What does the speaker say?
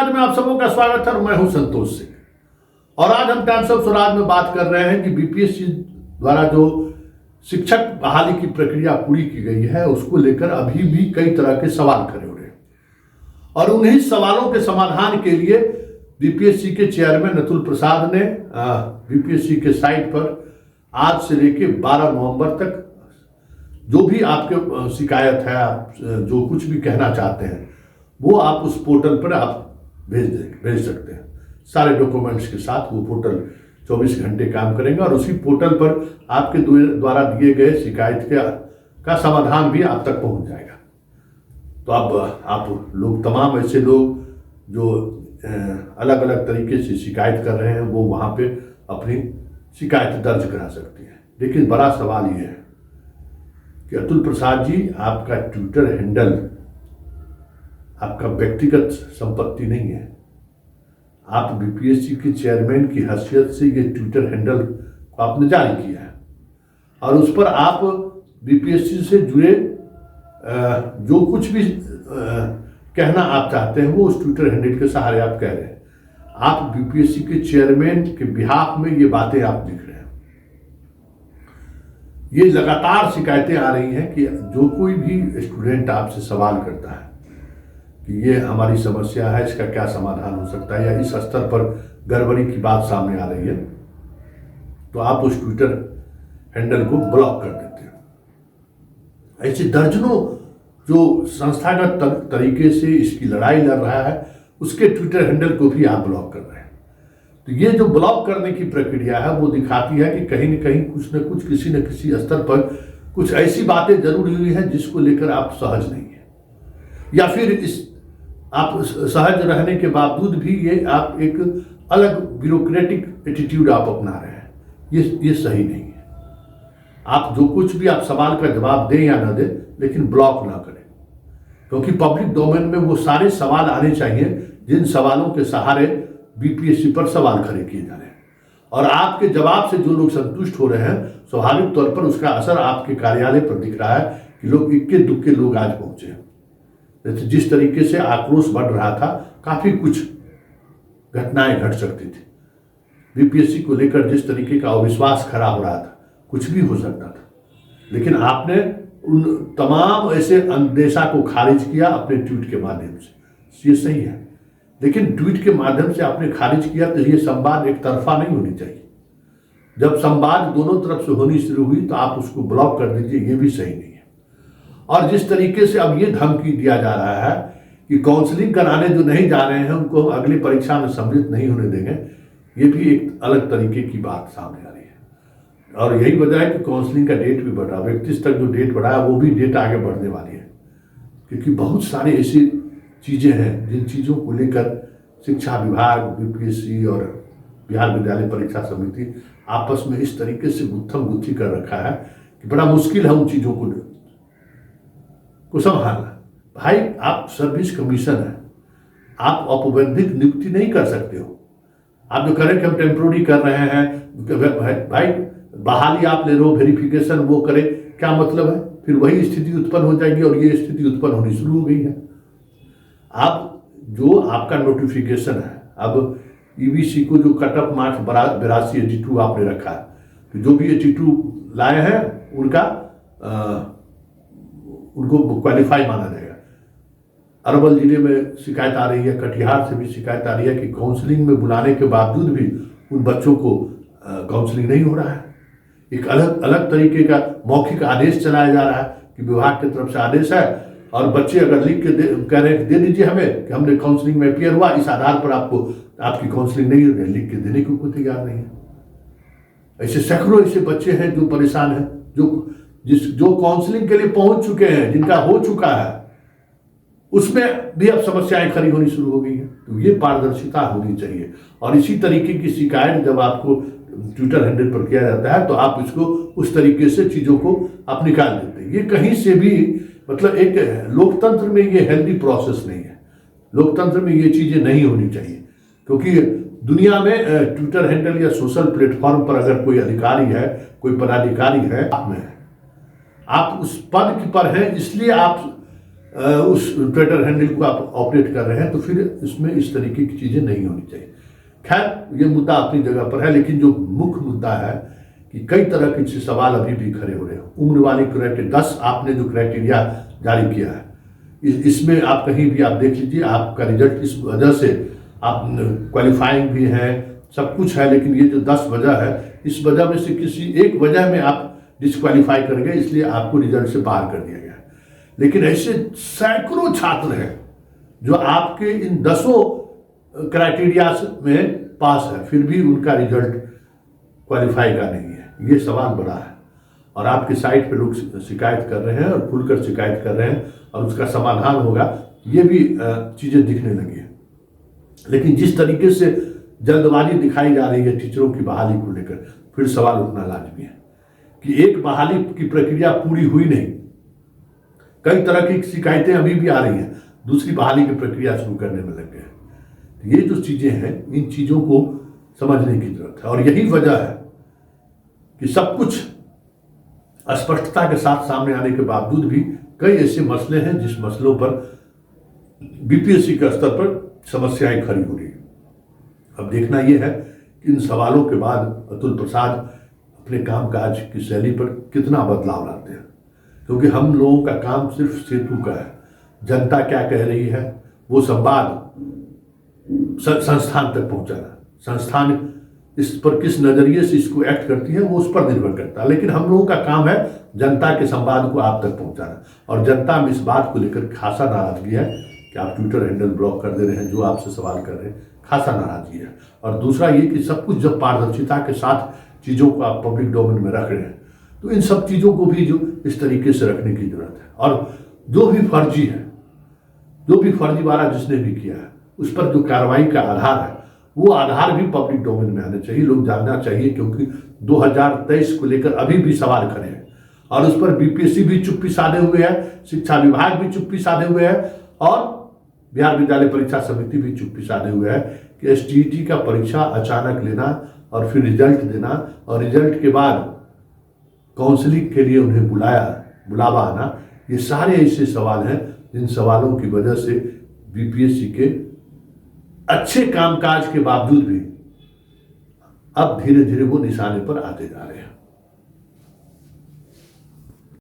स्वराज में आप सबों का स्वागत है। मैं हूं संतोष सिंह और आज हम टाइम्स ऑफ स्वराज में बात कर रहे हैं कि बीपीएससी द्वारा जो शिक्षक बहाली की प्रक्रिया पूरी की गई है उसको लेकर अभी भी कई तरह के सवाल खड़े हो रहे हैं और उन्हीं सवालों के समाधान के लिए बीपीएससी के चेयरमैन अतुल प्रसाद ने बीपीएससी के साइट पर आज से लेकर 12 नवंबर तक जो भी आपके शिकायत है, आप जो कुछ भी कहना चाहते हैं वो आप उस पोर्टल पर आप भेज सकते हैं। सारे डॉक्यूमेंट्स के साथ वो पोर्टल 24 घंटे काम करेंगे और उसी पोर्टल पर आपके द्वारा दिए गए शिकायत का समाधान भी आप तक पहुंच जाएगा। तो अब आप लोग, तमाम ऐसे लोग जो अलग अलग तरीके से शिकायत कर रहे हैं वो वहाँ पे अपनी शिकायत दर्ज करा सकते हैं। लेकिन बड़ा सवाल ये है कि अतुल प्रसाद जी, आपका ट्विटर हैंडल आपका व्यक्तिगत संपत्ति नहीं है। आप बीपीएससी के चेयरमैन की हैसियत से ये ट्विटर हैंडल को आपने जारी किया है और उस पर आप बीपीएससी से जुड़े जो कुछ भी कहना आप चाहते हैं वो उस ट्विटर हैंडल के सहारे आप कह रहे हैं। आप बीपीएससी के चेयरमैन के बिहाफ में ये बातें आप लिख रहे हैं। ये लगातार शिकायतें आ रही हैं कि जो कोई भी स्टूडेंट आपसे सवाल करता है कि ये हमारी समस्या है, इसका क्या समाधान हो सकता है, या इस स्तर पर गड़बड़ी की बात सामने आ रही है, तो आप उस ट्विटर हैंडल को ब्लॉक कर देते हैं। ऐसे दर्जनों जो संस्थागत तरीके से इसकी लड़ाई लड़ रहा है उसके ट्विटर हैंडल को भी आप ब्लॉक कर रहे हैं। तो ये जो ब्लॉक करने की प्रक्रिया है वो दिखाती है कि कहीं न कहीं कुछ न कुछ, किसी न किसी स्तर पर कुछ ऐसी बातें जरूर हुई हैं जिसको लेकर आप सहज नहीं है, या फिर आप सहज रहने के बावजूद भी ये आप एक अलग ब्यूरोक्रेटिक एटीट्यूड आप अपना रहे हैं। ये सही नहीं है। आप जो कुछ भी आप सवाल का जवाब दें या ना दें, लेकिन ब्लॉक ना करें, क्योंकि पब्लिक डोमेन में वो सारे सवाल आने चाहिए जिन सवालों के सहारे बीपीएससी पर सवाल खड़े किए जा रहे हैं। और आपके जवाब से जो लोग संतुष्ट हो रहे हैं, स्वाभाविक तौर पर उसका असर आपके कार्यालय पर दिख रहा है कि लोग इक्के दुक्के लोग आज पहुंचे हैं। जिस तरीके से आक्रोश बढ़ रहा था, काफी कुछ घटनाएं घट सकती थी। बीपीएससी को लेकर जिस तरीके का अविश्वास खड़ा हो रहा था, कुछ भी हो सकता था, लेकिन आपने उन तमाम ऐसे अंदेशा को खारिज किया अपने ट्वीट के माध्यम से। ये सही है, लेकिन ट्वीट के माध्यम से आपने खारिज किया तो ये संवाद एक तरफा नहीं होनी चाहिए। जब संवाद दोनों तरफ से होनी शुरू हुई तो आप उसको ब्लॉक कर दीजिए, ये भी सही नहीं है। और जिस तरीके से अब ये धमकी दिया जा रहा है कि काउंसलिंग कराने जो नहीं जा रहे हैं उनको अगली परीक्षा में सम्मिलित नहीं होने देंगे, ये भी एक अलग तरीके की बात सामने आ रही है। और यही वजह है कि काउंसलिंग का डेट भी बढ़ रहा है। 31 तक जो डेट बढ़ा है वो भी डेट आगे बढ़ने वाली है, क्योंकि बहुत सारी ऐसी चीज़ें हैं जिन चीज़ों को लेकर शिक्षा विभाग, बीपीएससी और बिहार विद्यालय परीक्षा समिति आपस में इस तरीके से गुत्थम गुत्थी कर रखा है कि बड़ा मुश्किल है उन चीज़ों को संभालना। भाई, आप सर्विस कमीशन है, आप औपबंधिक नियुक्ति नहीं कर सकते हो। आप जो करें कि हम टेम्प्रोरी कर रहे हैं, भाई बहाली आप ले रहे हो, वेरिफिकेशन वो करे, क्या मतलब है? फिर वही स्थिति उत्पन्न हो जाएगी और ये स्थिति उत्पन्न होनी शुरू हो गई है। आप जो आपका नोटिफिकेशन है, अब ईबीसी को जो कट ऑफ मार्क्स 82 82 आपने रखा है, तो जो भी 82 लाए हैं उनको क्वालिफाई माना जाएगा। अरवल जिले में शिकायत आ रही है, कटिहार से भी शिकायत आ रही है कि काउंसलिंग में बुलाने के बावजूद भी उन बच्चों को काउंसलिंग नहीं हो रहा है। एक अलग तरीके का मौखिक आदेश चलाया जा रहा है कि विभाग की तरफ से आदेश है और बच्चे अगर लिख के कह रहे हैं दे दीजिए हमें कि हमने काउंसलिंग में अपियर हुआ, इस आधार पर आपकी काउंसलिंग नहीं है, लिख के देने को कोई तैयार नहीं है। ऐसे सैकड़ों ऐसे बच्चे हैं जो परेशान हैं, जो काउंसलिंग के लिए पहुंच चुके हैं, जिनका हो चुका है, उसमें भी अब समस्याएं खड़ी होनी शुरू हो गई हैं। तो ये पारदर्शिता होनी चाहिए। और इसी तरीके की शिकायत जब आपको ट्विटर हैंडल पर किया जाता है तो आप इसको उस तरीके से चीजों को आप निकाल देते हैं। ये कहीं से भी, मतलब एक लोकतंत्र में ये हेल्दी प्रोसेस नहीं है। लोकतंत्र में ये चीजें नहीं होनी चाहिए, क्योंकि दुनिया में ट्विटर हैंडल या सोशल प्लेटफॉर्म पर अगर कोई अधिकारी है, कोई पदाधिकारी है, आप उस पद पर हैं, इसलिए आप उस ट्विटर हैंडल को आप ऑपरेट कर रहे हैं, तो फिर इसमें इस तरीके की चीज़ें नहीं होनी चाहिए। खैर, ये मुद्दा अपनी जगह पर है, लेकिन जो मुख्य मुद्दा है कि कई तरह के सवाल अभी भी खड़े हो रहे हैं। उम्र वाली क्राइटेरिया 10 आपने जो क्राइटेरिया जारी किया है, इसमें आप कहीं भी आप देख लीजिए, आपका रिजल्ट इस वजह से आप क्वालिफाइंग भी हैं, सब कुछ है, लेकिन ये जो 10 वजह है, इस वजह में से किसी एक वजह में आप डिस्क्वालीफाई कर गए, इसलिए आपको रिजल्ट से बाहर कर दिया गया। लेकिन ऐसे सैकड़ों छात्र हैं जो आपके इन 10 क्राइटेरिया में पास है, फिर भी उनका रिजल्ट क्वालिफाई का नहीं है। ये सवाल बड़ा है और आपकी साइट पे लोग शिकायत कर रहे हैं और खुलकर शिकायत कर रहे हैं, और उसका समाधान होगा, ये भी चीज़ें दिखने लगी है। लेकिन जिस तरीके से जल्दबाजी दिखाई जा रही है टीचरों की बहाली को लेकर, फिर सवाल उठना लाजमी है कि एक बहाली की प्रक्रिया पूरी हुई नहीं, कई तरह की शिकायतें अभी भी आ रही हैं, दूसरी बहाली की प्रक्रिया शुरू करने में लग गए। ये जो चीज़ें हैं, इन चीज़ों को समझने की जरूरत है, और यही वजह है कि सब कुछ स्पष्टता के साथ सामने आने के बावजूद भी कई ऐसे मसले हैं जिस मसलों पर बीपीएससी के स्तर पर समस्याएं खड़ी हो रही है। अब देखना यह है कि इन सवालों के बाद अतुल प्रसाद अपने कामकाज की शैली पर कितना बदलाव लाते हैं, क्योंकि हम लोगों का काम सिर्फ सेतु का है। जनता क्या कह रही है वो संवाद संस्थान तक पहुंचाना, संस्थान इस पर किस नजरिए से इसको एक्ट करती है वो उस पर निर्भर करता है, लेकिन हम लोगों का काम है जनता के संवाद को आप तक पहुंचाना। और जनता में इस बात को लेकर खासा नाराजगी है कि आप ट्विटर हैंडल ब्लॉक कर दे रहे हैं, जो आपसे सवाल कर रहे हैं, खासा नाराजगी है। और दूसरा ये कि सब कुछ जब पारदर्शिता के साथ चीज़ों को आप पब्लिक डोमेन में रख रहे हैं, तो इन सब चीज़ों को भी जो इस तरीके से रखने की जरूरत है। और जो भी फर्जी है, जो भी फर्जीवाड़ा जिसने भी किया है, उस पर जो कार्रवाई का आधार है, वो आधार भी पब्लिक डोमेन में आने चाहिए, लोग जानना चाहिए, क्योंकि 2023 को लेकर अभी भी सवाल खड़े हैं और उस पर बीपीएससी भी चुप्पी साधे हुए है, शिक्षा विभाग भी चुप्पी साधे हुए है, और बिहार विद्यालय परीक्षा समिति भी चुप्पी साधे हुए है कि एसटीईटी का परीक्षा अचानक लेना और फिर रिजल्ट देना, और रिजल्ट के बाद काउंसलिंग के लिए उन्हें बुलावा आना, ये सारे ऐसे सवाल हैं जिन सवालों की वजह से बीपीएससी के अच्छे कामकाज के बावजूद भी अब धीरे धीरे वो निशाने पर आते जा रहे हैं।